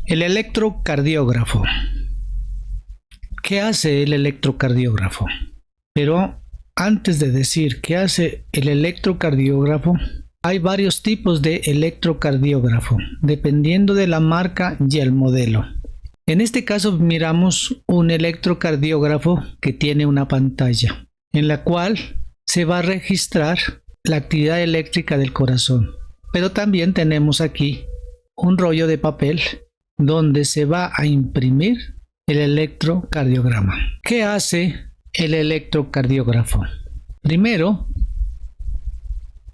El electrocardiógrafo. ¿Qué hace el electrocardiógrafo? Pero antes de decir qué hace el electrocardiógrafo, hay varios tipos de electrocardiógrafo, dependiendo de la marca y el modelo. En este caso miramos un electrocardiógrafo que tiene una pantalla, en la cual se va a registrar la actividad eléctrica del corazón. Pero también tenemos aquí un rollo de papel donde se va a imprimir el electrocardiograma. ¿Qué hace el electrocardiógrafo? Primero,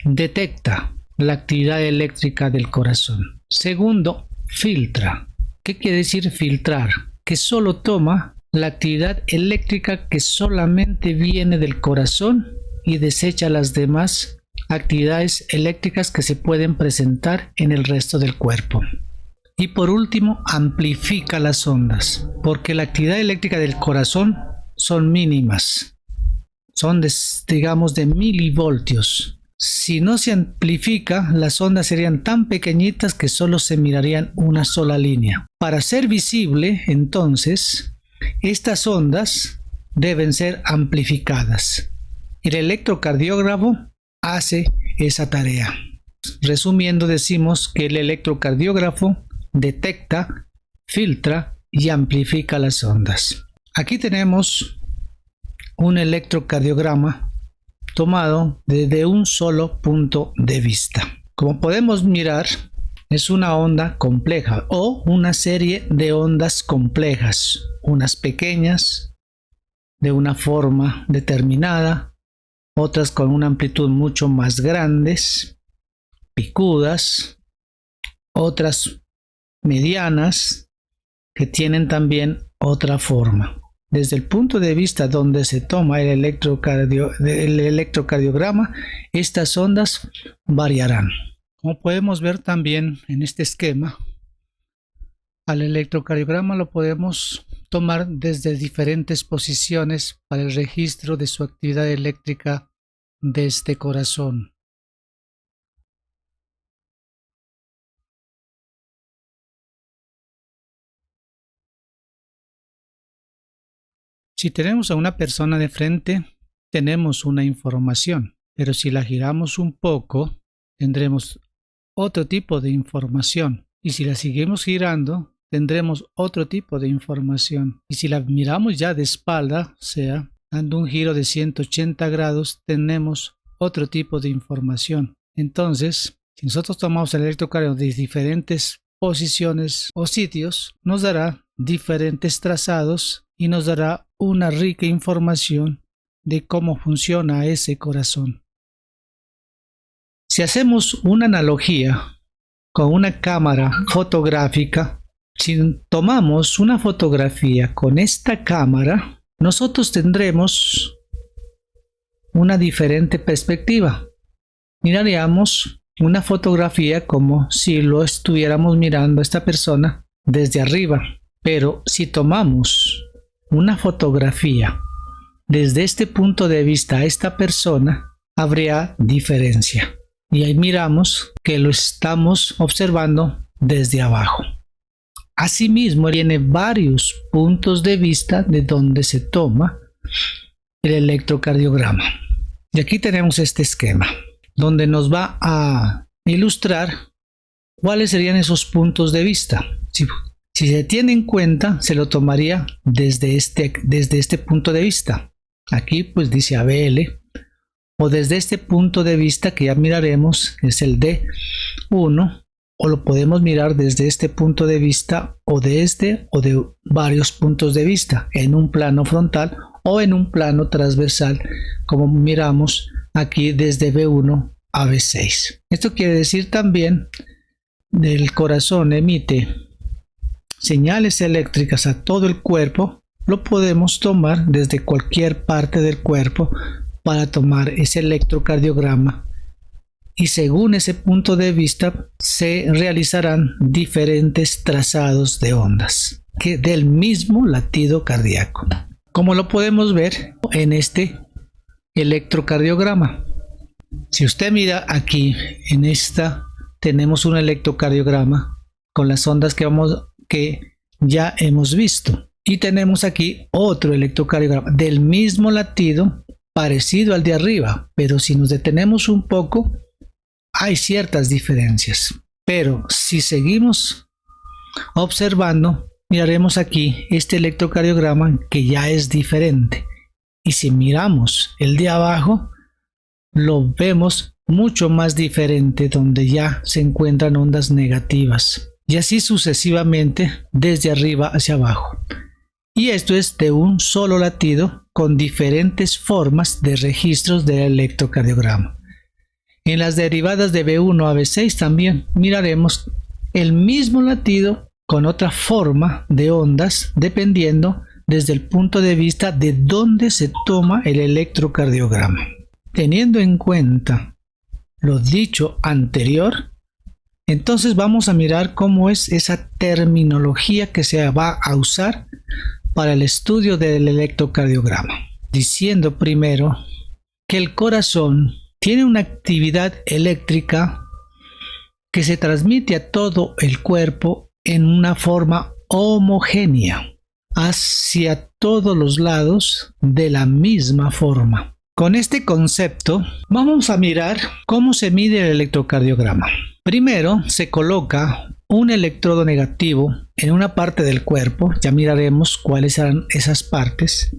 detecta la actividad eléctrica del corazón. Segundo, filtra. ¿Qué quiere decir filtrar? Que solo toma la actividad eléctrica que solamente viene del corazón y desecha las demás actividades eléctricas que se pueden presentar en el resto del cuerpo. Y por último, amplifica las ondas, porque la actividad eléctrica del corazón son mínimas, son digamos de milivoltios. Si no se amplifica, las ondas serían tan pequeñitas que solo se mirarían una sola línea. Para ser visible, entonces, estas ondas deben ser amplificadas. El electrocardiógrafo hace esa tarea. Resumiendo, decimos que el electrocardiógrafo detecta, filtra y amplifica las ondas. Aquí tenemos un electrocardiograma tomado desde un solo punto de vista. Como podemos mirar, es una onda compleja o una serie de ondas complejas, unas pequeñas de una forma determinada, otras con una amplitud mucho más grandes, picudas, otras medianas que tienen también otra forma. Desde el punto de vista donde se toma el electrocardiograma, estas ondas variarán. Como podemos ver también en este esquema, al electrocardiograma lo podemos tomar desde diferentes posiciones para el registro de su actividad eléctrica de este corazón. Si tenemos a una persona de frente, tenemos una información, pero si la giramos un poco, tendremos otro tipo de información. Y si la seguimos girando, tendremos otro tipo de información. Y si la miramos ya de espalda, o sea, dando un giro de 180 grados, tenemos otro tipo de información. Entonces, si nosotros tomamos el electrocardiograma de diferentes posiciones o sitios, nos dará diferentes trazados y nos dará una rica información de cómo funciona ese corazón. Si hacemos una analogía con una cámara fotográfica, si tomamos una fotografía con esta cámara, nosotros tendremos una diferente perspectiva. Miraríamos una fotografía como si lo estuviéramos mirando a esta persona desde arriba. Pero si tomamos una fotografía desde este punto de vista a esta persona, habría diferencia. Y ahí miramos que lo estamos observando desde abajo. Asimismo, tiene varios puntos de vista de donde se toma el electrocardiograma. Y aquí tenemos este esquema, donde nos va a ilustrar cuáles serían esos puntos de vista. Si se tiene en cuenta, se lo tomaría desde este punto de vista. Aquí pues dice ABL, o desde este punto de vista que ya miraremos, es el D1, o lo podemos mirar desde este punto de vista, o de varios puntos de vista, en un plano frontal o en un plano transversal, como miramos aquí desde B1 a B6. Esto quiere decir también que el corazón emite señales eléctricas a todo el cuerpo. Lo podemos tomar desde cualquier parte del cuerpo para tomar ese electrocardiograma, y según ese punto de vista se realizarán diferentes trazados de ondas del mismo latido cardíaco, como lo podemos ver en este electrocardiograma. Si usted mira aquí, en esta tenemos un electrocardiograma con las ondas que vamos que ya hemos visto. Y tenemos aquí otro electrocardiograma del mismo latido, parecido al de arriba, pero si nos detenemos un poco, hay ciertas diferencias. Pero si seguimos observando, miraremos aquí este electrocardiograma que ya es diferente. Y si miramos el de abajo, lo vemos mucho más diferente, donde ya se encuentran ondas negativas. Y así sucesivamente desde arriba hacia abajo. Y esto es de un solo latido con diferentes formas de registros del electrocardiograma. En las derivadas de B1 a B6 también miraremos el mismo latido con otra forma de ondas dependiendo desde el punto de vista de dónde se toma el electrocardiograma. Teniendo en cuenta lo dicho anterior, entonces vamos a mirar cómo es esa terminología que se va a usar para el estudio del electrocardiograma. Diciendo primero que el corazón tiene una actividad eléctrica que se transmite a todo el cuerpo en una forma homogénea, hacia todos los lados de la misma forma. Con este concepto vamos a mirar cómo se mide el electrocardiograma. Primero se coloca un electrodo negativo en una parte del cuerpo, ya miraremos cuáles serán esas partes,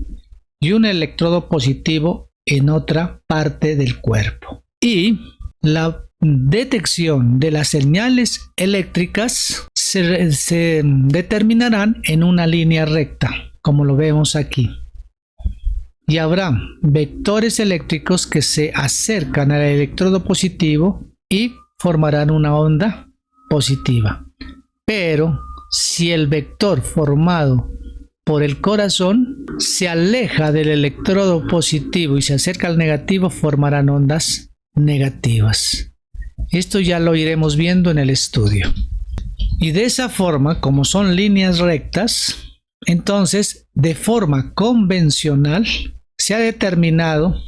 y un electrodo positivo en otra parte del cuerpo. Y la detección de las señales eléctricas se determinarán en una línea recta, como lo vemos aquí. Y habrá vectores eléctricos que se acercan al electrodo positivo y formarán una onda positiva. Pero si el vector formado por el corazón se aleja del electrodo positivo y se acerca al negativo, formarán ondas negativas. Esto ya lo iremos viendo en el estudio. Y de esa forma, como son líneas rectas, entonces de forma convencional se ha determinado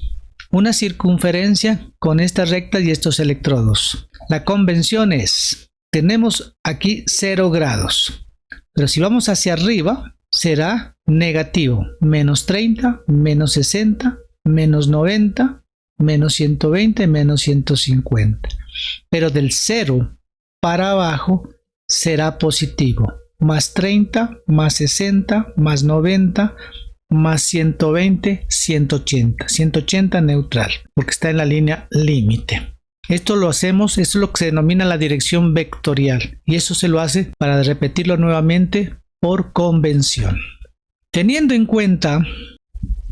una circunferencia con estas rectas y estos electrodos. La convención es, tenemos aquí 0 grados, pero si vamos hacia arriba será negativo, menos 30, menos 60, menos 90, menos 120, menos 150. Pero del 0 para abajo será positivo, más 30, más 60, más 90, más 120, 180. 180 neutral, porque está en la línea límite. Esto lo hacemos, esto es lo que se denomina la dirección vectorial, y eso se lo hace para repetirlo nuevamente por convención. Teniendo en cuenta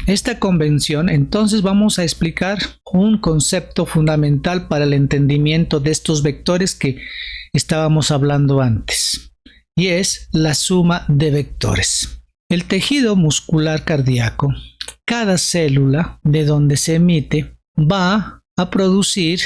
esta convención, entonces vamos a explicar un concepto fundamental para el entendimiento de estos vectores que estábamos hablando antes, y es la suma de vectores. El tejido muscular cardíaco, cada célula de donde se emite va a producir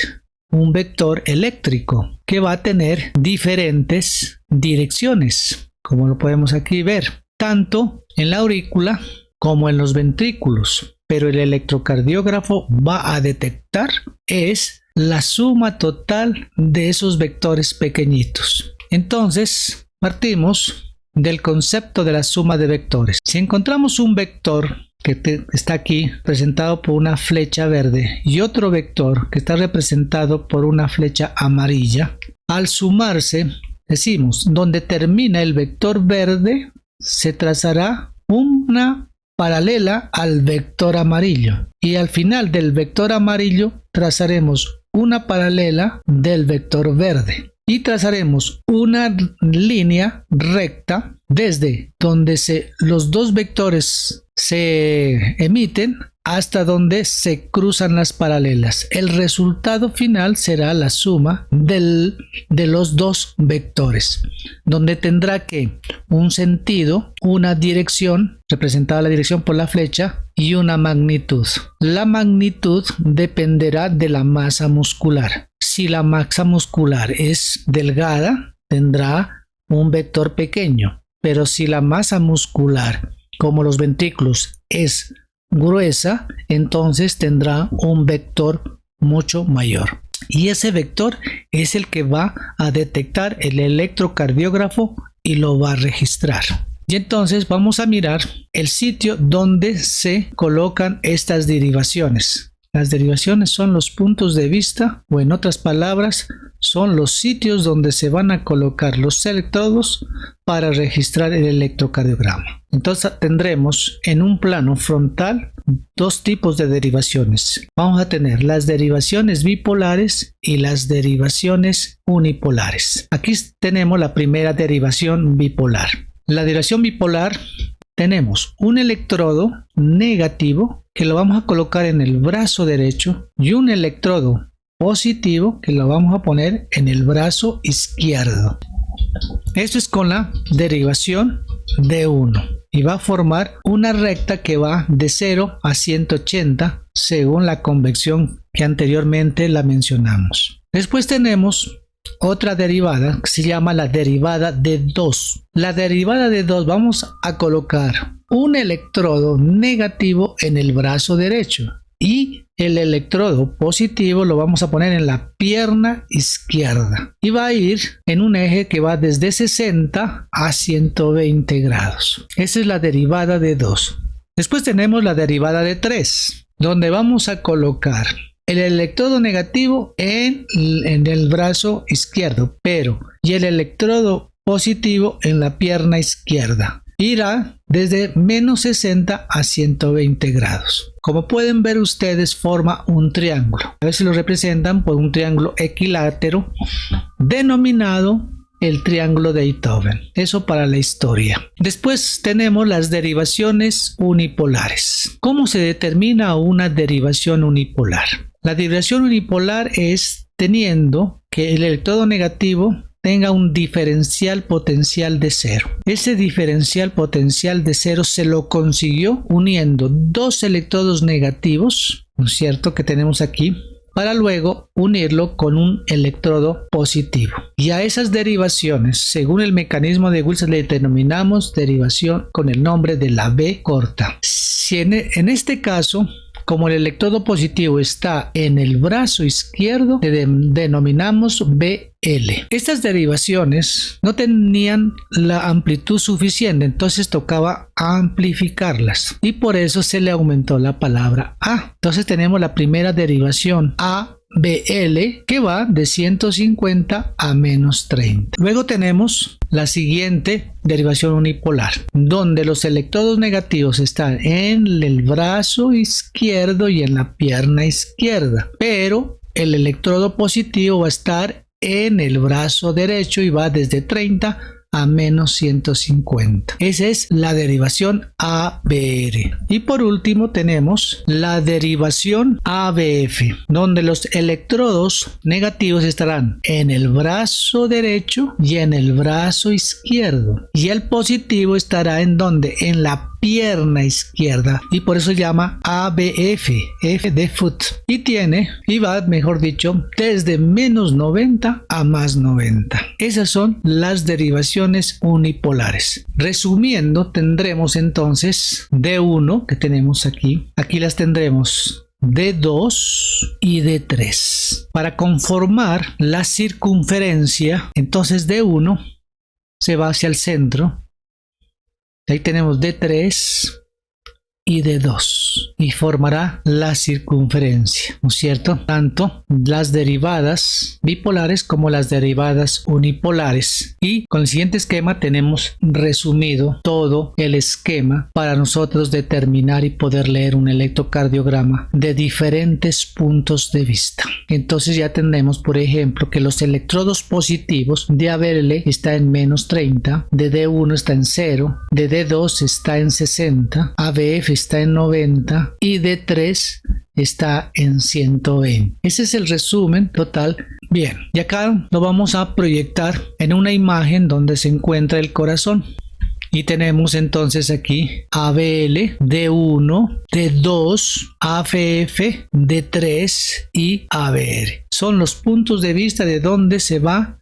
un vector eléctrico que va a tener diferentes direcciones, como lo podemos aquí ver, tanto en la aurícula como en los ventrículos. Pero el electrocardiógrafo va a detectar es la suma total de esos vectores pequeñitos. Entonces, partimos del concepto de la suma de vectores. Si encontramos un vector que está aquí representado por una flecha verde y otro vector que está representado por una flecha amarilla, al sumarse, decimos, donde termina el vector verde se trazará una paralela al vector amarillo, y al final del vector amarillo trazaremos una paralela del vector verde. Y trazaremos una línea recta desde donde los dos vectores se emiten hasta donde se cruzan las paralelas. El resultado final será la suma de los dos vectores, donde tendrá que un sentido, una dirección, representada la dirección por la flecha, y una magnitud. La magnitud dependerá de la masa muscular. Si la masa muscular es delgada, tendrá un vector pequeño, pero si la masa muscular, como los ventrículos, es gruesa, entonces tendrá un vector mucho mayor. Y ese vector es el que va a detectar el electrocardiógrafo y lo va a registrar. Y entonces vamos a mirar el sitio donde se colocan estas derivaciones. Las derivaciones son los puntos de vista, o en otras palabras, son los sitios donde se van a colocar los electrodos para registrar el electrocardiograma. Entonces tendremos en un plano frontal dos tipos de derivaciones. Vamos a tener las derivaciones bipolares y las derivaciones unipolares. Aquí tenemos la primera derivación bipolar. La derivación bipolar, tenemos un electrodo negativo que lo vamos a colocar en el brazo derecho y un electrodo positivo que lo vamos a poner en el brazo izquierdo. Esto es con la derivación de 1 y va a formar una recta que va de 0 a 180 según la convección que anteriormente la mencionamos. Después tenemos otra derivada que se llama la derivada de 2. La derivada de 2 vamos a colocar un electrodo negativo en el brazo derecho y el electrodo positivo lo vamos a poner en la pierna izquierda y va a ir en un eje que va desde 60 a 120 grados. Esa es la derivada de 2. Después tenemos la derivada de 3, donde vamos a colocar el electrodo negativo en el brazo izquierdo, y el electrodo positivo en la pierna izquierda. Irá desde menos 60 a 120 grados. Como pueden ver ustedes, forma un triángulo. A veces lo representan por un triángulo equilátero denominado el triángulo de Beethoven. Eso para la historia. Después tenemos las derivaciones unipolares. ¿Cómo se determina una derivación unipolar? La derivación unipolar es teniendo que el electrodo negativo tenga un diferencial potencial de 0. Ese diferencial potencial de 0 se lo consiguió uniendo dos electrodos negativos, ¿no es cierto?, que tenemos aquí, para luego unirlo con un electrodo positivo. Y a esas derivaciones, según el mecanismo de Wilson, le denominamos derivación con el nombre de la B corta. Si en este caso, como el electrodo positivo está en el brazo izquierdo, le denominamos BL. Estas derivaciones no tenían la amplitud suficiente, entonces tocaba amplificarlas y por eso se le aumentó la palabra A. Entonces tenemos la primera derivación ABL, que va de 150 a menos 30. Luego tenemos la siguiente derivación unipolar, donde los electrodos negativos están en el brazo izquierdo y en la pierna izquierda, pero el electrodo positivo va a estar en el brazo derecho y va desde 30 a menos 150. Esa es la derivación ABR. Y por último tenemos la derivación ABF, donde los electrodos negativos estarán en el brazo derecho y en el brazo izquierdo, y el positivo estará en donde, en la pierna izquierda, y por eso se llama ABF, F de foot, y va, mejor dicho, desde menos 90 a más 90. Esas son las derivaciones unipolares. Resumiendo, tendremos entonces D1, que tenemos aquí las tendremos D2 y D3. Para conformar la circunferencia, entonces D1 se va hacia el centro. Ahí tenemos D3 y D2 y formará la circunferencia, ¿no es cierto? Tanto las derivadas bipolares como las derivadas unipolares. Y con el siguiente esquema tenemos resumido todo el esquema para nosotros determinar y poder leer un electrocardiograma de diferentes puntos de vista. Entonces ya tenemos, por ejemplo, que los electrodos positivos de ABL está en menos 30, de D1 está en 0, de D2 está en 60, ABF está en 90 y D3 está en 120. Ese es el resumen total. Bien, y acá lo vamos a proyectar en una imagen donde se encuentra el corazón. Y tenemos entonces aquí ABL, D1, D2, AFF, D3 y ABR. Son los puntos de vista de donde se va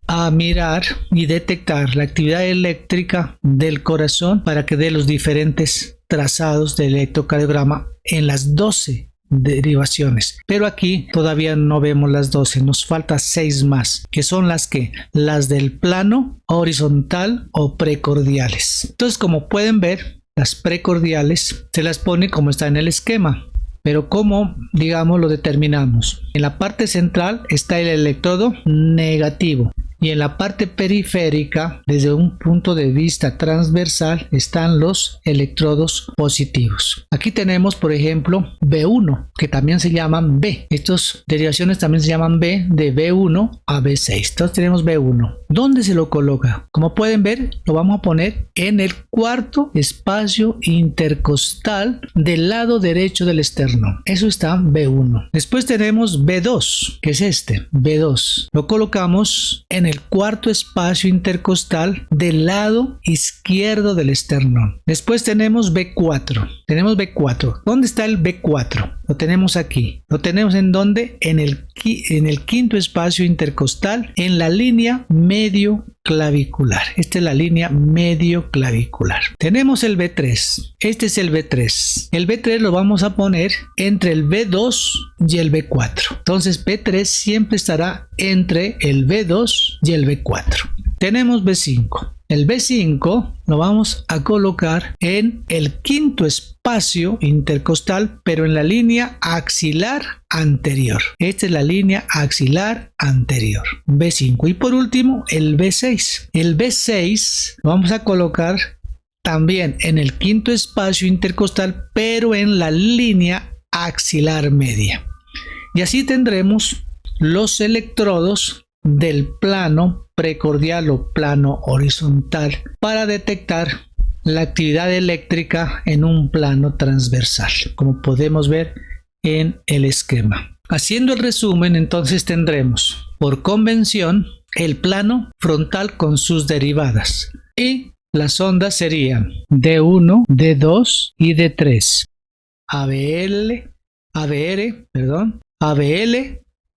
a mirar y detectar la actividad eléctrica del corazón para que dé los diferentes trazados del electrocardiograma en las 12 derivaciones, pero aquí todavía no vemos las 12, nos falta 6 más, que son las del plano horizontal o precordiales. Entonces, como pueden ver, las precordiales se las pone como está en el esquema, pero ¿cómo, digamos, lo determinamos? En la parte central está el electrodo negativo. Y en la parte periférica, desde un punto de vista transversal, están los electrodos positivos. Aquí tenemos, por ejemplo, B1, que también se llaman B. Estas derivaciones también se llaman B, de B1 a B6. Entonces tenemos B1. ¿Dónde se lo coloca? Como pueden ver, lo vamos a poner en el cuarto espacio intercostal del lado derecho del esternón. Eso está B1. Después tenemos B2, que es este, B2. Lo colocamos en el cuarto espacio intercostal del lado izquierdo del esternón. Después tenemos B4. Tenemos B4. ¿Dónde está el B4? Lo tenemos aquí. ¿Lo tenemos en dónde? En el quinto espacio intercostal, en la línea medio clavicular. Esta es la línea medio clavicular. Tenemos el B3. Este es el B3. El B3 lo vamos a poner entre el B2 y el B4. Entonces B3 siempre estará entre el B2 y el B4. Tenemos B5. El B5 lo vamos a colocar en el quinto espacio intercostal, pero en la línea axilar anterior. Esta es la línea axilar anterior. B5. Y por último, el B6. El B6 lo vamos a colocar también en el quinto espacio intercostal, pero en la línea axilar media. Y así tendremos los electrodos del plano precordial o plano horizontal para detectar la actividad eléctrica en un plano transversal, como podemos ver en el esquema. Haciendo el resumen, entonces tendremos por convención el plano frontal con sus derivadas, y las ondas serían D1, D2 y D3, ABL, ABL,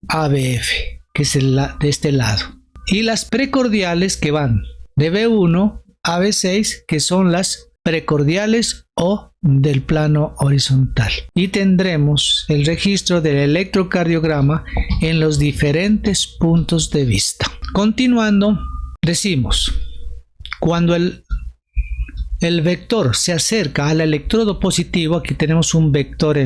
ABF, que es de este lado, y las precordiales que van de B1 a B6, que son las precordiales o del plano horizontal. Y tendremos el registro del electrocardiograma en los diferentes puntos de vista. Continuando, decimos, cuando el vector se acerca al electrodo positivo, aquí tenemos un vector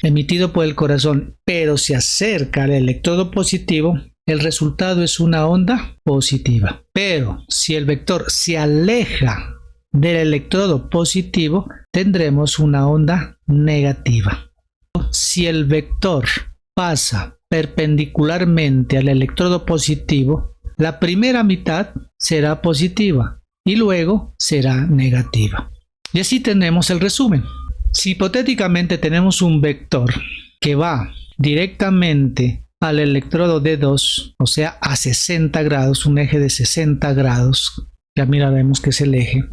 emitido por el corazón, pero se acerca al electrodo positivo, el resultado es una onda positiva. Pero si el vector se aleja del electrodo positivo, tendremos una onda negativa. Si el vector pasa perpendicularmente al electrodo positivo, la primera mitad será positiva y luego será negativa. Y así tenemos el resumen. Si hipotéticamente tenemos un vector que va directamente al electrodo D2, o sea a 60 grados, un eje de 60 grados, ya miraremos que es el eje,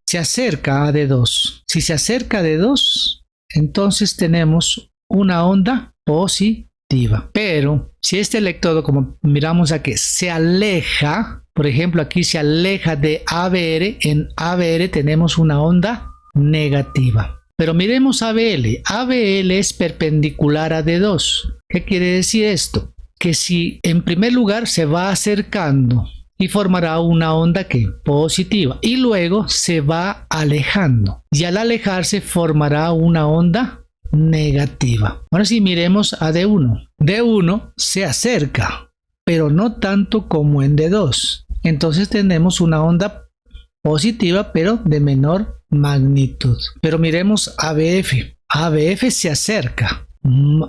se acerca a D2. Si se acerca a D2, entonces tenemos una onda positiva. Pero si este electrodo, como miramos aquí, se aleja, por ejemplo aquí se aleja de ABR, en ABR tenemos una onda negativa. Pero miremos ABL. ABL es perpendicular a D2. ¿Qué quiere decir esto? Que si en primer lugar se va acercando y formará una onda positiva, y luego se va alejando, y al alejarse formará una onda negativa. Ahora sí, miremos a D1. D1 se acerca, pero no tanto como en D2. Entonces tenemos una onda positiva, pero de menor magnitud. Pero miremos ABF. ABF se acerca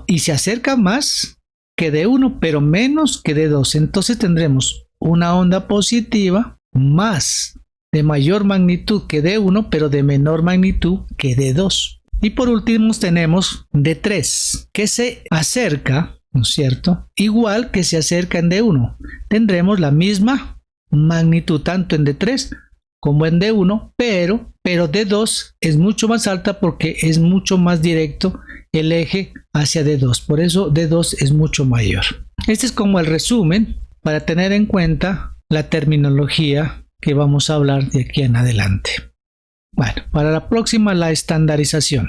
y se acerca más que D1, pero menos que D2. Entonces tendremos una onda positiva más de mayor magnitud que D1, pero de menor magnitud que D2. Y por último tenemos D3, que se acerca, ¿no es cierto?, igual que se acerca en D1. Tendremos la misma magnitud tanto en D3 como en D1, pero D2 es mucho más alta porque es mucho más directo el eje hacia D2. Por eso D2 es mucho mayor. Este es como el resumen para tener en cuenta la terminología que vamos a hablar de aquí en adelante. Bueno, para la próxima, la estandarización.